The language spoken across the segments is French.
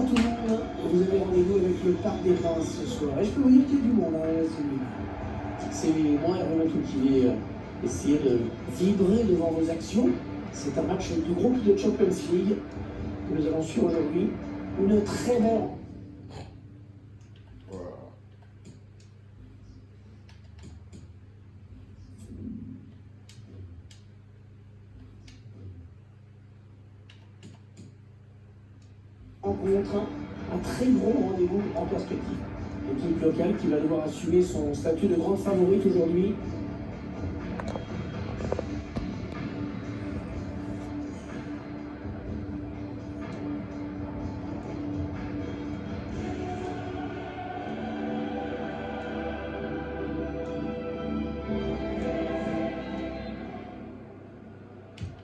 Bonsoir tout le monde, vous avez rendez-vous avec le Parc des Princes ce soir. Et je peux vous dire qu'il y a du monde, c'est moi et Romain qui vais essayer de vibrer devant vos actions. C'est un match du groupe de Champions League que nous allons suivre aujourd'hui. Une très belle... rencontre, un très gros rendez-vous en perspective. L'équipe locale qui va devoir assumer son statut de grande favorite aujourd'hui.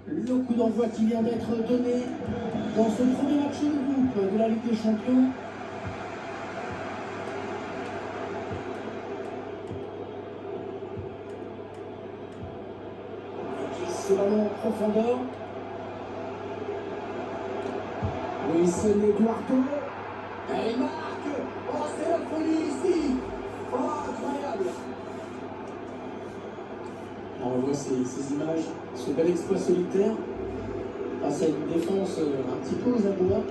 Le coup d'envoi qui vient d'être donné dans ce premier match de groupe de la Ligue des Champions. Ce ballon en profondeur. Luis Eduardo. Et il marque. Oh, c'est la folie ici. Oh, incroyable. On voit ces images, ce bel exploit solitaire face à une défense un petit peu aux abois.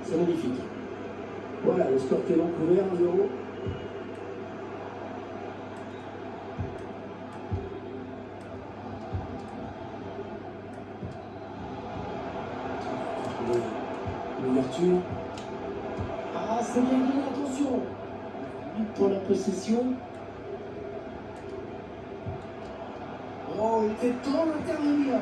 C'est magnifique. Voilà, le score qui est donc ouvert 1-0. L'ouverture. Ah, c'est bien donné, attention. Vite pour la possession. Oh, il était temps d'intervenir là.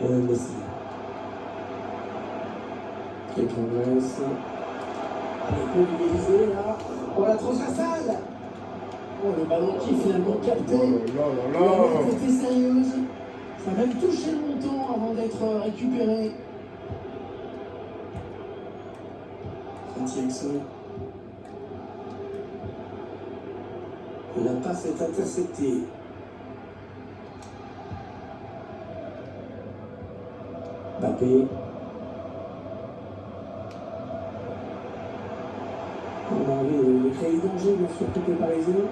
Et Messi. Qui progresse. Allez, pour l'égaliser là. Oh, la transversale. Oh, le ballon qui est finalement capté. La était sérieuse. Ça a même touché le montant avant d'être récupéré. Santiago. La passe est interceptée. Mbappé. On a envie de créer le danger, bien sûr, côté parisien.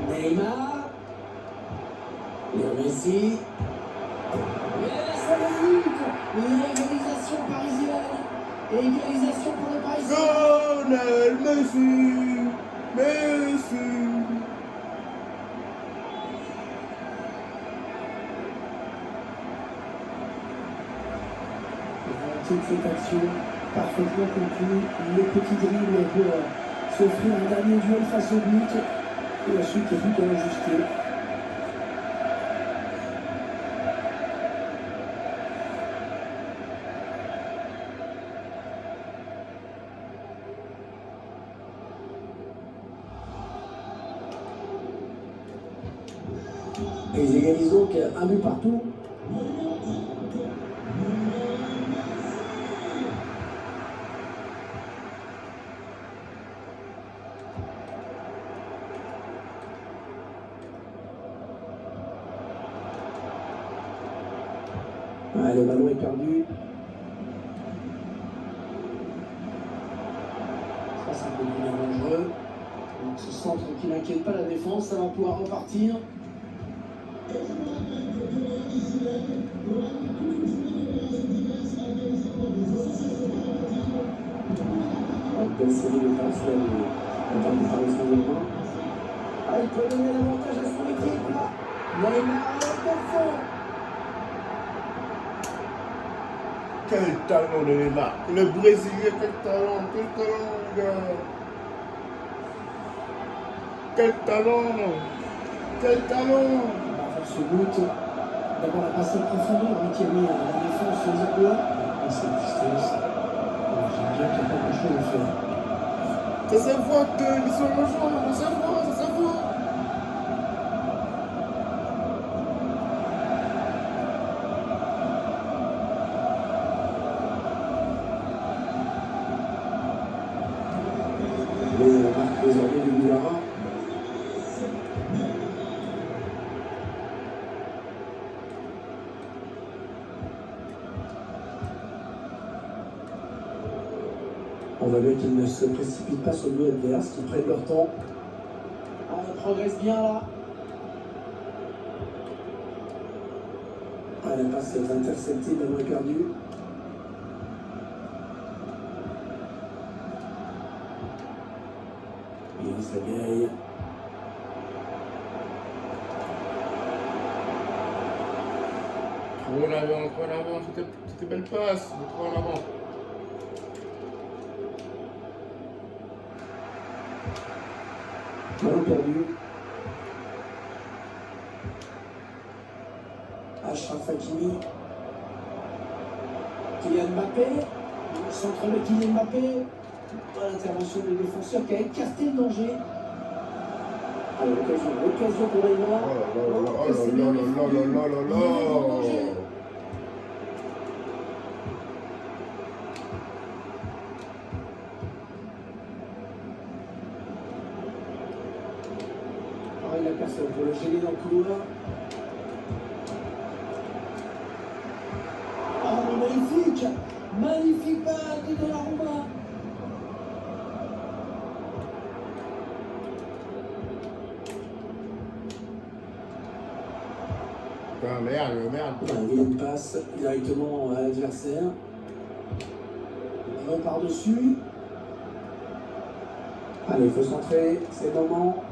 Neymar. Et Messi. Yes, ça va vite. L'égalisation parisienne. Et égalisation pour les Parisiens. Lionel Messi. Messi. Toute cette action parfaitement conclue, le petit dribble pour s'offrir un dernier duel face au but et ensuite le but à ajuster. Et ils égalisent donc un but partout. Ouais, le ballon est perdu. Ça, c'est un peu plus dangereux. Donc, ce centre qui n'inquiète pas la défense, ça va pouvoir repartir. Belle série de passes là, attendue par les Saint-Germain. Ah, il peut donner l'avantage à son équipe là. Neymar est au fond. Quel talent de Neymar. Le Brésilien, quel talent, les gars. Quel talent. Quel talent. Face au but, d'abord la passe en profondeur, qui a mis la défense aux abois. Et cette distance, j'aime bien qu'il n'y a pas grand-chose à faire. Ça se voit qu'ils sont rejoints, ça se voit. Et la marque désormais de Goulara. On voit bien qu'ils ne se précipitent pas sur le but adverse, qu'ils prennent leur temps. Ah, on progresse bien là. Ah, la passe est interceptée, le ballon est perdu. Et ça gagne. Trop en avant, c'était belle passe, mais trop en avant. Ballon perdu. Achraf Hakimi. Kylian Mbappé. Le centre de Kylian Mbappé. L'intervention du défenseur qui a écarté le danger. Alors, l'occasion pour les Noirs. Oh là là. Il n'a personne pour le gêner dans le couloir. Ah, mais magnifique! Magnifique balle de Donnarumma! Putain, merde. Il une passe directement à l'adversaire. Il va par-dessus. Allez, il faut centrer, c'est le moment.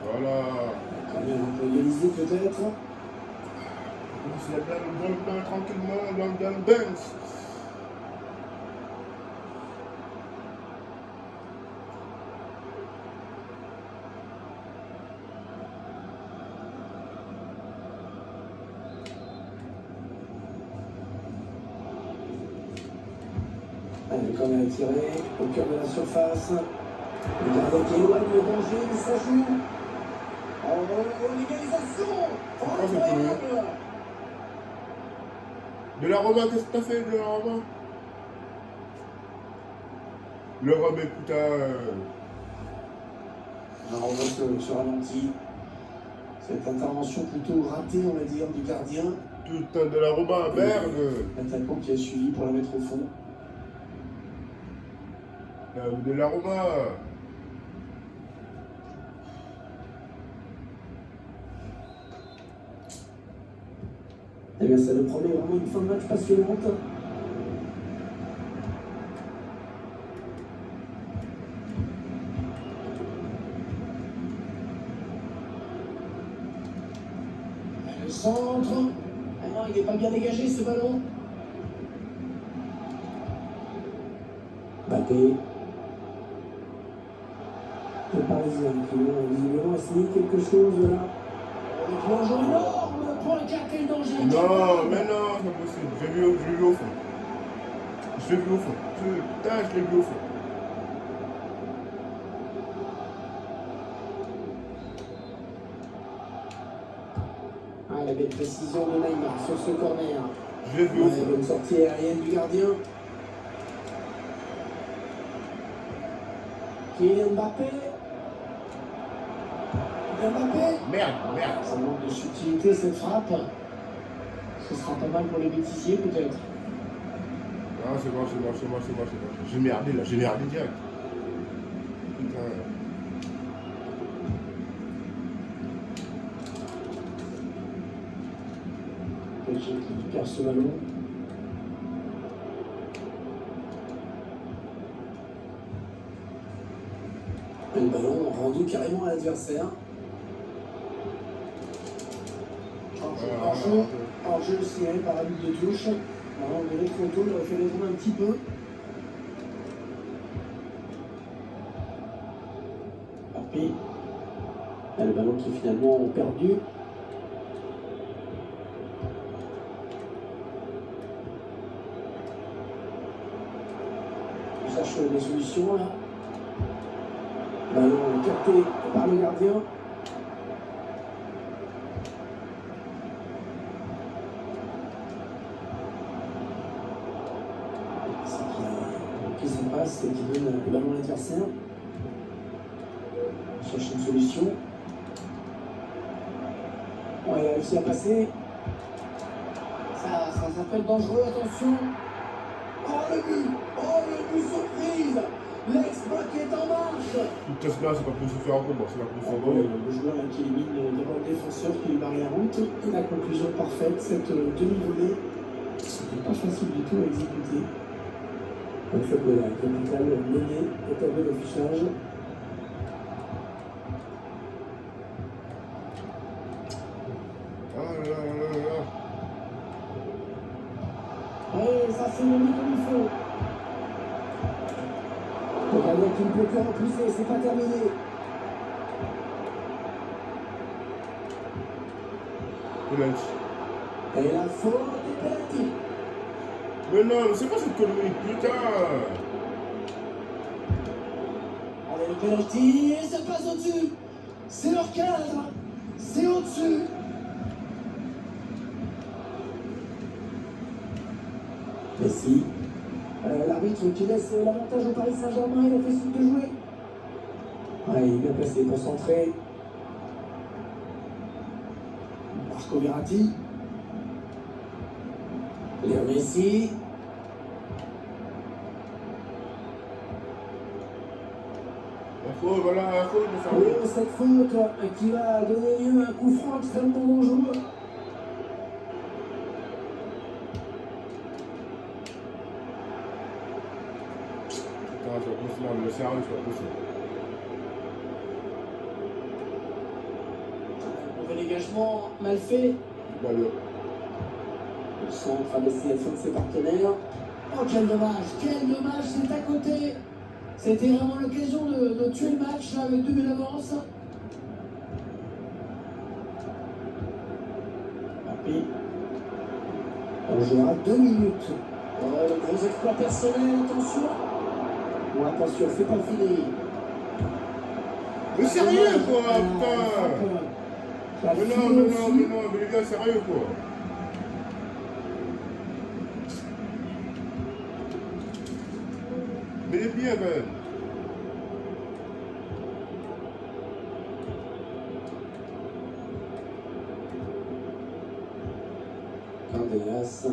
Voilà. Quand même, on peut égaliser peut-être. On se la donne tranquillement dans le bench. Allez, quand même tiré au cœur de la surface. Le gardien qui éloigne le danger, mais ça joue. Oh, l'égalisation! Incroyable! Donnarumma, qu'est-ce que t'as fait, Donnarumma? Le Robert, putain. Alors, on voit ce ralenti. Cette intervention plutôt ratée, on va dire, du gardien. Putain, Donnarumma, merde. L'attaquant qui a suivi pour la mettre au fond. Donnarumma. Eh bien, ça nous promet vraiment une fin de match passionnante. Le centre. Ah non, il n'est pas bien dégagé ce ballon. Mbappé. Le Parisien qui ont visiblement essayé quelque chose là. Le plongeon énorme pour écarter le danger. Non, mais non, c'est pas possible. Je l'ai vu au fond. Putain, je l'ai vu au fond. Ah, la belle précision de Neymar sur ce corner. Je l'ai vu au fond. Bonne sortie aérienne du gardien. Kylian Mbappé. Merde. Ça manque de subtilité cette frappe. Ce sera pas mal pour les bêtisiers peut-être. Non, c'est bon. J'ai merdé là, direct. Putain. Quelqu'un qui perd ce ballon. Et le ballon rendu carrément à l'adversaire. Hors-jeu signalé par la bulle de touche. Alors, on est trop tôt, il aurait fait raisonner un petit peu. Mbappé. Et le ballon qui est finalement perdu. On cherche des solutions là. Ballon capté par le gardien. Ce qui se passe, c'est qu'il donne le ballon à l'adversaire. On cherche une solution. Bon, il a réussi à passer. Ça s'appelle dangereux, attention. Oh le but surprise. L'exploit qui est en marche. Tout test là, c'est pas pour se faire un combat, c'est la position Le joueur là, qui élimine d'abord le défenseur qui lui barre la route. Et la conclusion parfaite, cette demi-volée, c'était pas facile du tout à exécuter. Le club de la capitale mené au tableau d'affichage. Et ça s'est mené comme il faut. Le gardien qui ne peut que repousser, c'est pas terminé. Et la faute est penalty. Mais non, c'est pas cette connerie, putain. Allez, le penalty, et ça passe au-dessus. C'est leur cadre. C'est au-dessus. Messi. L'arbitre qui laisse l'avantage au Paris Saint-Germain, il a fait signe de jouer. Ouais, il est bien placé, concentré. Marco Verratti. Léo Messi. Voilà, la faute, mais ça Et cette faute qui va donner lieu à un coup franc extrêmement dangereux. Non, c'est pas possible, le sérieux, c'est pas possible. Mauvais dégagement, mal fait. Allez. Le centre à destination de ses partenaires. Oh, quel dommage, c'est à côté. C'était vraiment l'occasion de tuer le match là, avec 2 buts d'avance. Mbappé. On jouera 2 minutes. Le gros exploit personnel, attention. Bon, attention, c'est pas fini. Mais sérieux quoi, putain. Mais non, mais les gars, sérieux quoi. Mais il est bien quand même. Cardenas.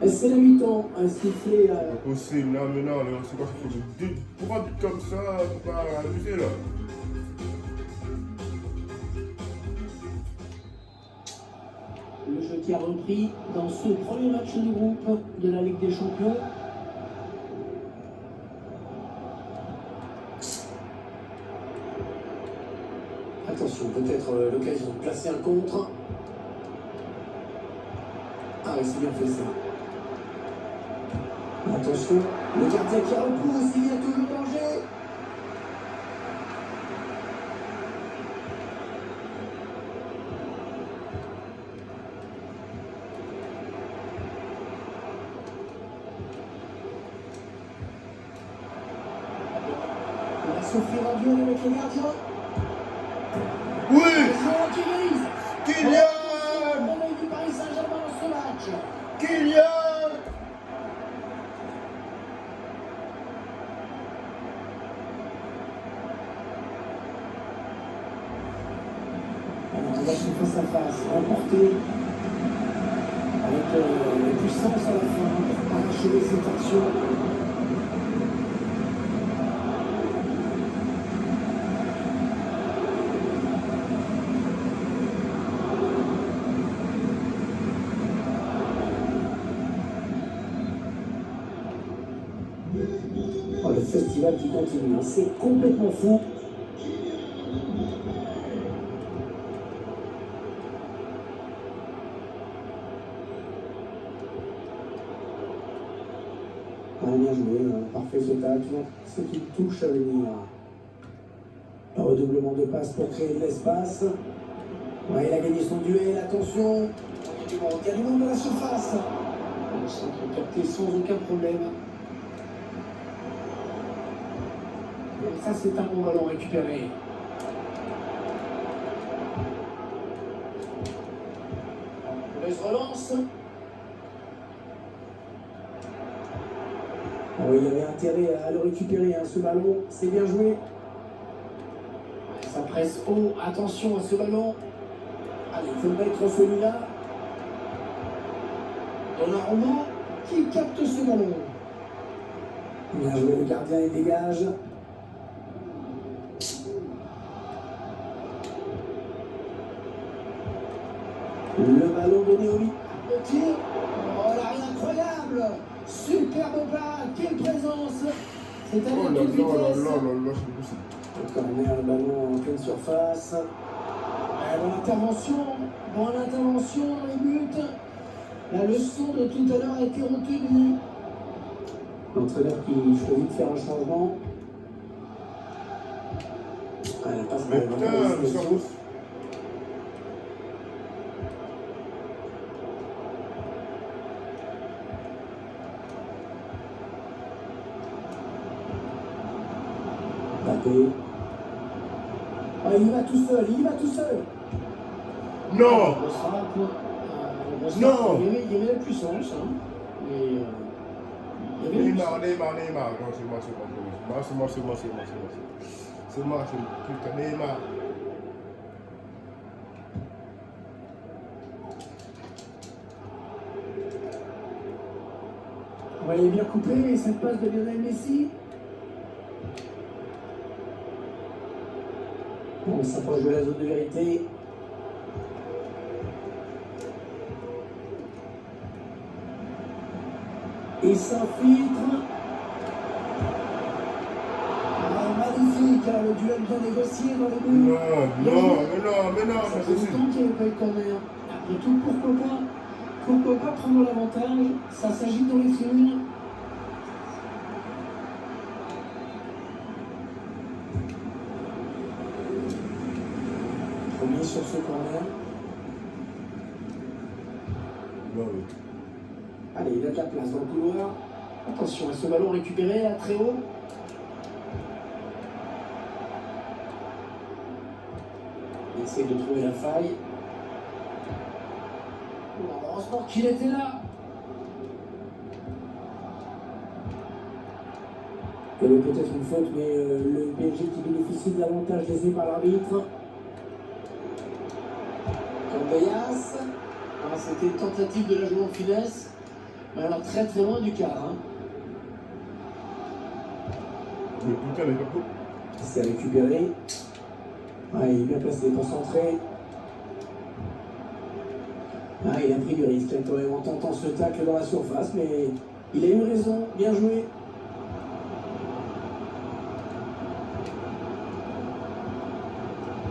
C'est la mi-temps, un sifflet. C'est pas possible, là, mais non, c'est pas possible. Pourquoi but comme ça, faut pas abuser là. Le jeu qui a repris dans ce premier match du groupe de la Ligue des Champions. Attention, peut-être l'occasion de placer un contre. Ah oui, c'est bien fait ça. Attention, le gardien qui repousse, il y a tout le danger. On va souffrir un duel avec le gardien. Oui, Le joueur qui vise. Kylian, On a eu du Paris Saint-Germain dans ce match. Kylian. Alors, on va se face à face, remporter avec puissance à la fin pour parachever cette action. Oh, le festival qui continue, hein, c'est complètement fou. Bien joué, parfait ce tacle, c'est une touche à venir. Un redoublement de passes pour créer de l'espace. Ouais, il a gagné son duel, attention. Il y a du monde à la surface. Le centre capté sans aucun problème. Et ça, c'est un bon ballon récupéré. Mauvaise relance. Oui, il y avait intérêt à le récupérer, hein, ce ballon. C'est bien joué. Ça presse haut. Attention à ce ballon. Allez, il faut le mettre celui-là. Donnarumma qui capte ce ballon. Bien joué, le gardien il dégage. Le ballon donné au le tir. Oh l'arrêt incroyable. Superbe pas, quelle présence. C'est allé Oh à là toute là là vitesse. là là là, c'est possible. Le corner, le ballon en pleine surface. Bonne intervention dans les buts. La leçon de tout à l'heure a été retenue. L'entraîneur qui choisit de faire un changement. La passe Mais pour putain, la mais ça situation. pousse. Mbappé. Ah, il y va tout seul, il y va tout seul. Non! Grosse frappe. Grosse Non. frappe. Il y avait la puissance. Hein. Et, il y avait la Neymar, puissance. Neymar. Non, c'est moi. C'est moi, putain, Neymar. On va aller bien couper cette passe de Lionel Messi. On s'approche de la zone de vérité. Il s'infiltre. Magnifique, le duel bien négocié dans les buts. Non, Ça c'est fait possible. longtemps qu'il n'y avait pas eu de corner. Après tout, pourquoi pas prendre l'avantage? Ça s'agite dans les tribunes. Premier sur ce corner. Non, oui. Allez, il a de la place dans le couloir. Attention à ce ballon récupéré là, très haut. Il essaie de trouver la faille. Heureusement qu'il était là. Il y avait peut-être une faute, mais le PSG qui bénéficie de l'avantage laissé par l'arbitre. Cambayas. C'était une tentative de la jouer en finesse. Mais alors très très loin du quart. Hein. Mais putain, mais pas beaucoup. C'est récupéré. Ouais, il est bien placé, concentré. Ah, il a pris du risque quand même en tentant ce tacle dans la surface, mais il a eu raison, bien joué.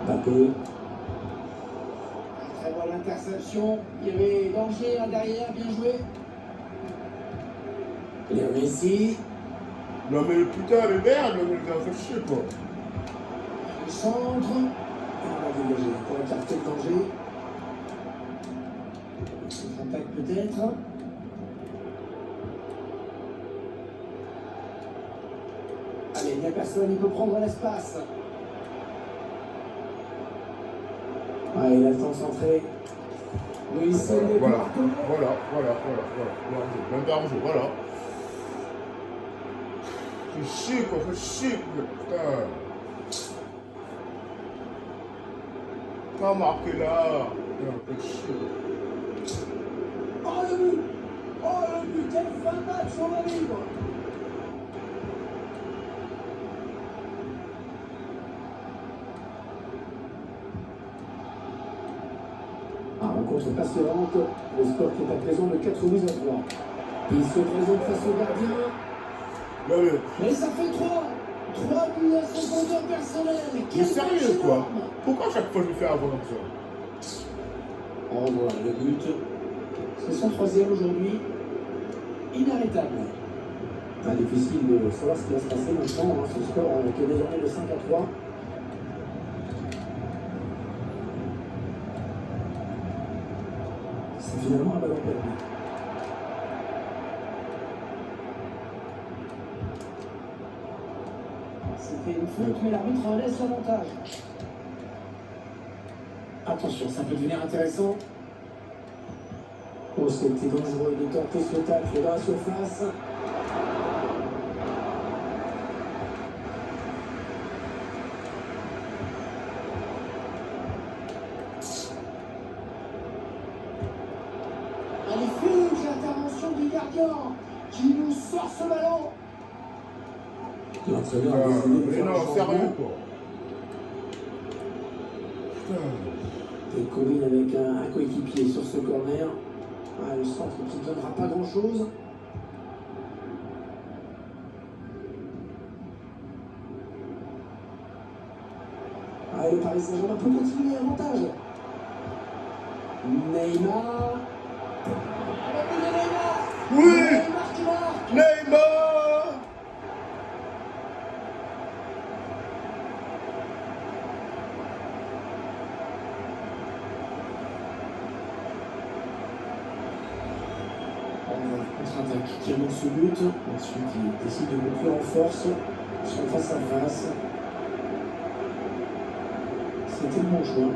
Mbappé. Très bonne interception. Il y avait danger là derrière, bien joué. Léo Messi. Non, mais putain, mais merde, mais ça fait chier, quoi. Le centre. Et on va dégager pour écarter le danger. Contact peut-être. Allez, il n'y a personne, il peut prendre l'espace. Ouais, il a le temps de centrer. Oui, c'est le Voilà. carton. Même pas en jeu, voilà. Fait chier, quoi, putain. Pas marqué là. Putain, fait chier. Oh le but! Oh le but! Quelle fin de match on va vivre! Rencontre passionnante, le score qui est à présent de 4 buts à 3. Il se présente face au gardien. Non, Mais ça fait 3! 3 buts à son compteur personnel! mais Quel sérieux, match quoi. énorme! Pourquoi à chaque fois je me fais avoir comme ça? On voit le but. C'est son troisième aujourd'hui. Inarrêtable. Difficile de savoir ce qui va se passer maintenant. Hein. Ce score qui est désormais de 5 à 3. C'est finalement un ballon perdu. C'était une faute, mais l'arbitre en laisse l'avantage. Attention, ça peut devenir intéressant. Oh, c'était dangereux de tenter ce tacle dans la surface. Magnifique l'intervention du gardien qui nous sort ce ballon. L'entraîneur a décidé de Mais faire un non, sérieux changement. quoi. Putain. Et Colin avec un coéquipier sur ce corner. Ah, le centre qui ne donnera pas grand-chose. Ah, le Paris Saint-Germain peut continuer, avantage. Neymar. Oui, Neymar qui marque. Neymar. Contre-attaque qui annonce ce but. Ensuite, il décide de conclure en force. Ils sont face à face. C'était le bon choix.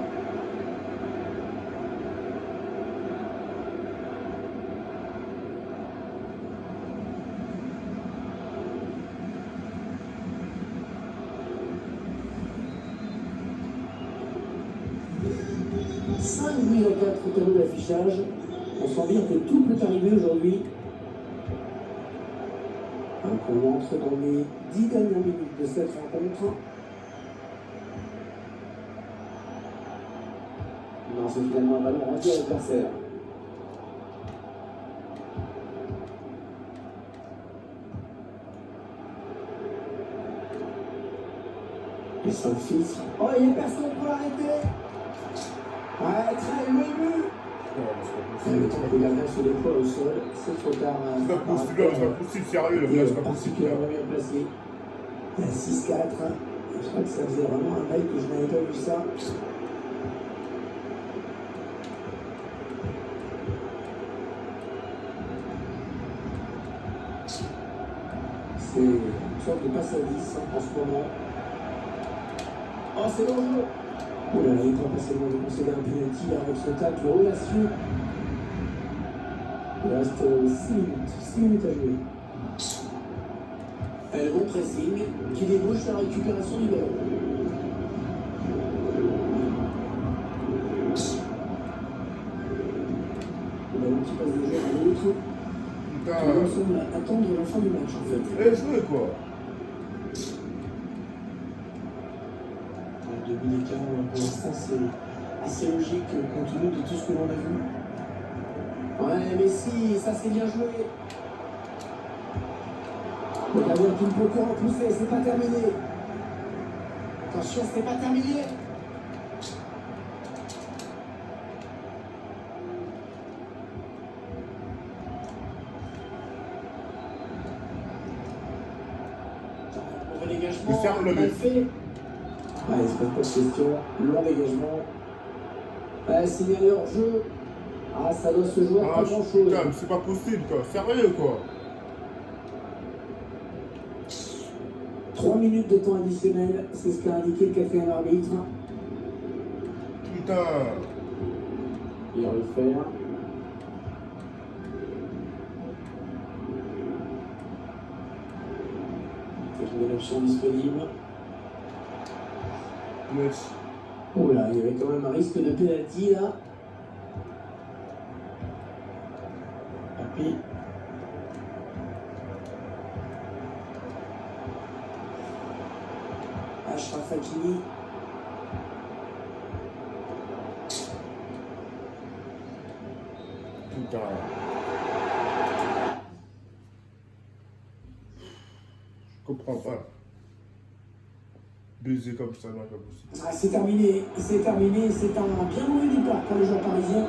Cinq buts à 4 au tableau d'affichage. On sent bien que tout peut arriver aujourd'hui. Donc on entre dans les 10 dernières minutes de cette rencontre. Non, c'est finalement un ballon rendu à l'adversaire. Et ça filtre. Oh, il n'y a personne pour l'arrêter. Ouais, très ému. Le temps que le gardien se déploie au sol, c'est trop tard. C'est pas possible, c'est pas possible, sérieux, le gars, c'est pas possible. Particulièrement bien placé. 6-4. Je crois que ça faisait vraiment un bail que je n'avais pas vu ça. C'est une sorte de passe à 10 en ce moment. Oh, c'est dangereux. Oh là là, il est pas passé loin de concéder un penalty avec ce tacle audacieux. Il reste 6 minutes à jouer. Le bon pressing qui débouche la récupération du ballon. Le ballon qui passe de jeu à l'autre. Tout le monde semble attendre la fin du match en fait. Eh, jouez quoi. De but d'écart, pour l'instant, c'est assez logique compte tenu de tout ce que l'on a vu. Ouais, mais si, ça c'est bien joué. Le gardien qui ne peut que repousser, c'est pas terminé. Attention, c'est pas terminé. Mauvais dégagement, Mais ferme le mal but. fait. Ouais, il se pose pas de question. Long dégagement. Ouais, signalé hors jeu. Ah, ça doit se jouer à Ah, pas grand chose. putain, mais c'est pas possible quoi, sérieux quoi. 3 minutes de temps additionnel, c'est ce qu'a indiqué le quatrième arbitre. Putain. Il va le faire. C'est une belle option disponible. Yes. Oh là, il y avait quand même un risque de pénalty là. Papi. Achraf Hakimi. Putain. Je comprends pas. Baiser comme ça, non, pas possible. Ah, c'est terminé, c'est un bien mauvais départ pour les joueurs parisiens.